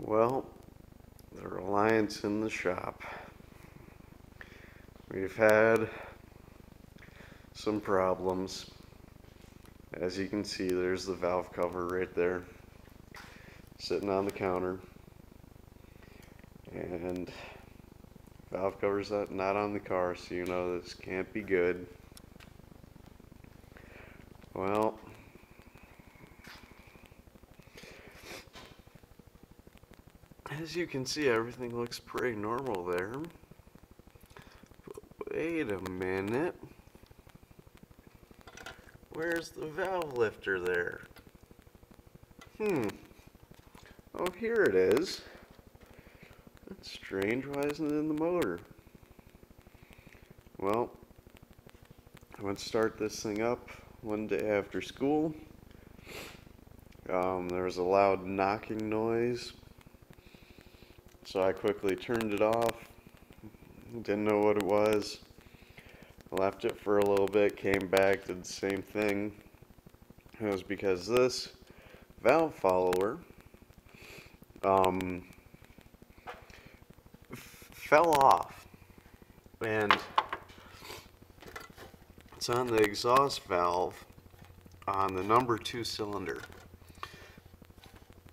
Well, the Reliant's in the shop. We've had some problems. As you can see, there's the valve cover right there, sitting on the counter. And valve cover's not on the car, so you know this can't be good. Well, as you can see, everything looks pretty normal there. But wait a minute. Where's the valve lifter there? Oh, here it is. That's strange. Why isn't it in the motor? Well, I went to start this thing up one day after school. There was a loud knocking noise, so I quickly turned it off. Didn't know what it was. Left it for a little bit, came back, did the same thing. It was because this valve follower fell off, and it's on the exhaust valve on the number 2 cylinder.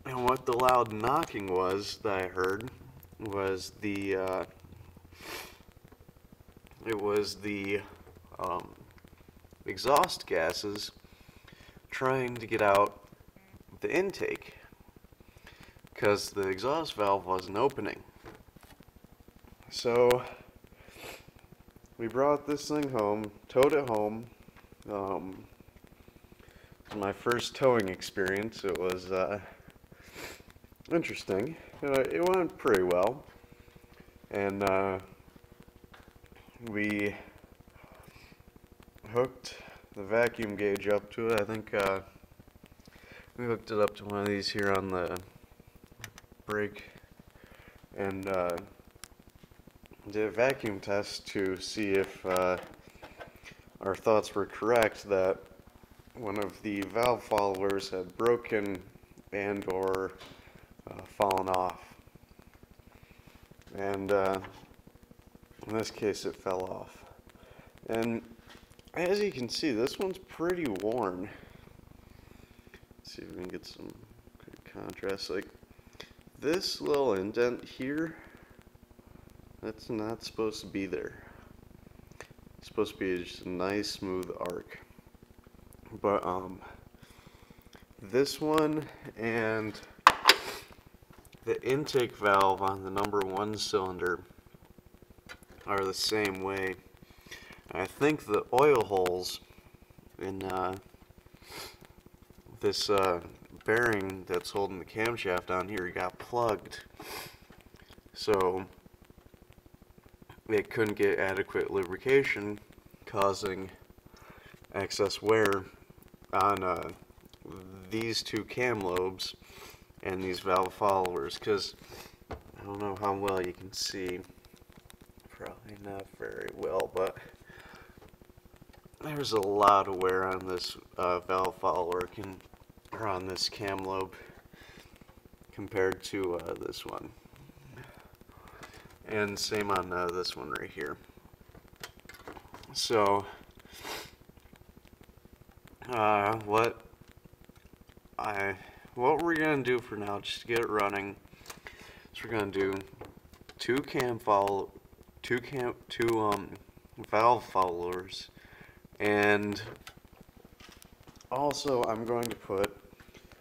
And what the loud knocking was that I heard was the exhaust gases trying to get out the intake, because the exhaust valve wasn't opening. So we brought this thing home, towed it home. My first towing experience. It was interesting. It went pretty well, and we hooked the vacuum gauge up to it. I think we hooked it up to one of these here on the brake, and did a vacuum test to see if our thoughts were correct, that one of the valve followers had broken and or fallen off. And in this case it fell off. And as you can see, this one's pretty worn. Let's see if we can get some good contrast. Like this little indent here, that's not supposed to be there. It's supposed to be just a nice smooth arc. But this one and the intake valve on the number 1 cylinder are the same way. I think the oil holes in this bearing that's holding the camshaft down here got plugged, so it couldn't get adequate lubrication, causing excess wear on these 2 cam lobes and these valve followers. Because I don't know how well you can see, probably not very well, but there's a lot of wear on this valve follower or on this cam lobe compared to this one, and same on this one right here. So what we're gonna do for now, just to get it running, is we're gonna do two valve followers, and also I'm going to put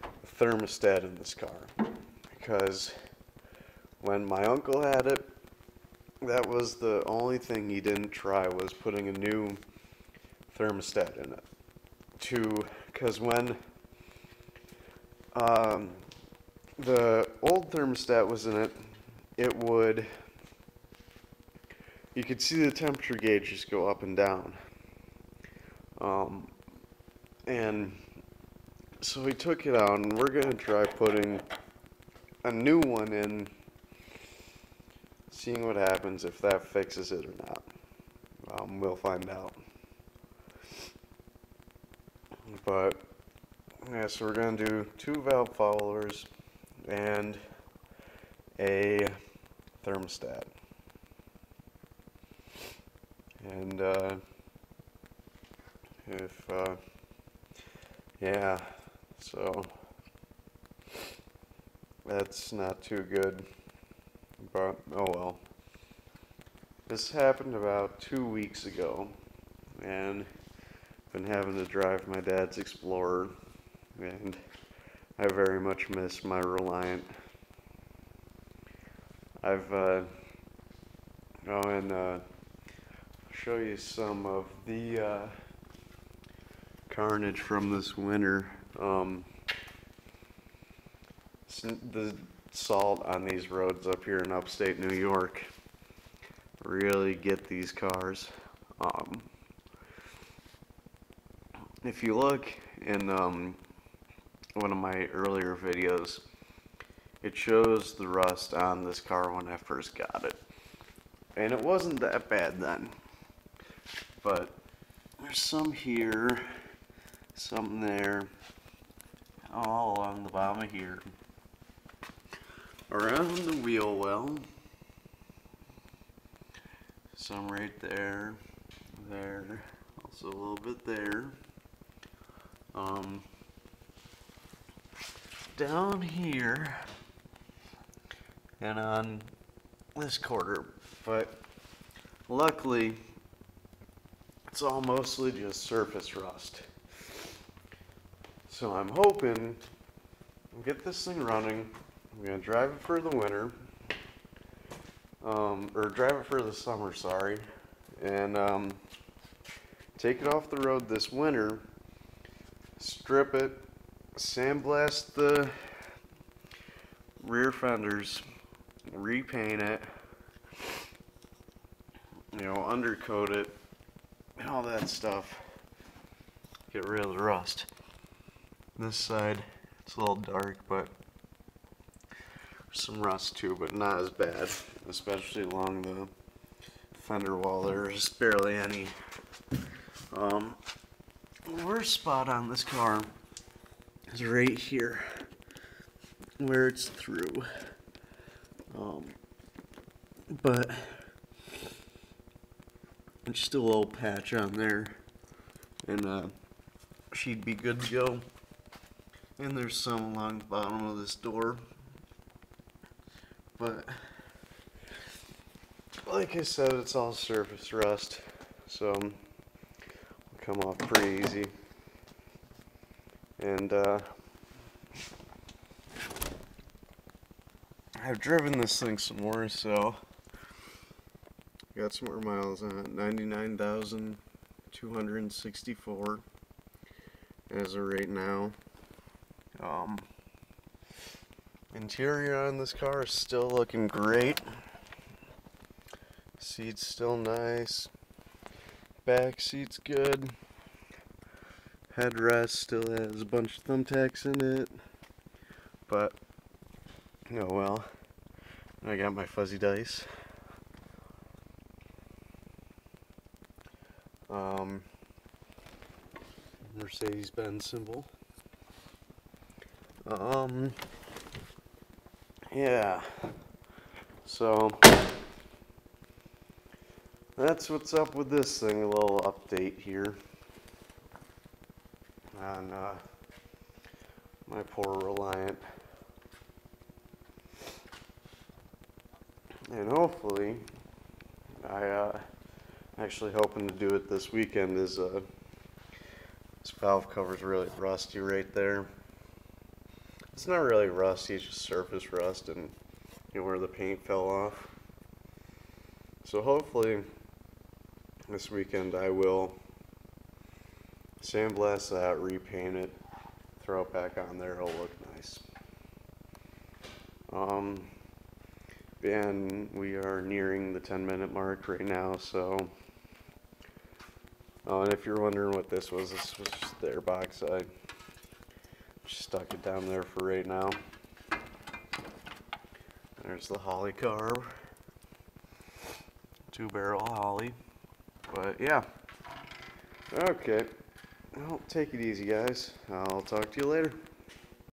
a thermostat in this car, because when my uncle had it, that was the only thing he didn't try, was putting a new thermostat in it. Because when the old thermostat was in it, you could see the temperature gauge just go up and down. And so we took it out, and we're going to try putting a new one in, seeing what happens, if that fixes it or not. We'll find out. But yeah, so we're going to do 2 valve followers, and a thermostat. And yeah, so that's not too good, but oh well. This happened about 2 weeks ago, and I've been having to drive my dad's Explorer, and I very much miss my Reliant. I've show you some of the carnage from this winter. The salt on these roads up here in upstate New York really get these cars. If you look in one of my earlier videos, it shows the rust on this car when I first got it. And it wasn't that bad then. But there's some here, some there, all along the bottom of here. Around the wheel well. Some right there, there, also a little bit there. Down here, and on this quarter, but luckily it's all mostly just surface rust. So I'm hoping I'll get this thing running. I'm gonna drive it for the winter, or drive it for the summer, sorry, and take it off the road this winter, strip it, sandblast the rear fenders, repaint it, you know, undercoat it, and all that stuff. Get rid of the rust. This side, it's a little dark, but there's some rust too, but not as bad, especially along the fender wall. There's barely any. Worst spot on this car is right here, where it's through. But just a little patch on there, and she'd be good to go. And there's some along the bottom of this door, but like I said, it's all surface rust, so it'll come off pretty easy. And I've driven this thing some more, so got some more miles on it. 99,264 as of right now. Interior on this car is still looking great. Seat's still nice. Back seat's good. Headrest still has a bunch of thumbtacks in it. But, oh well. I got my fuzzy dice. Mercedes-Benz symbol. Yeah. So that's what's up with this thing. A little update here on my poor Reliant. And hopefully, actually hoping to do it this weekend, is this valve cover's really rusty right there. It's not really rusty, it's just surface rust and, you know, where the paint fell off. So hopefully this weekend I will sandblast that, repaint it, throw it back on there, it'll look nice. And we are nearing the 10-minute mark right now, so and if you're wondering what this was just the airbox. I just stuck it down there for right now. There's the Holly carb, 2-barrel Holly. But yeah, okay, well, take it easy guys, I'll talk to you later.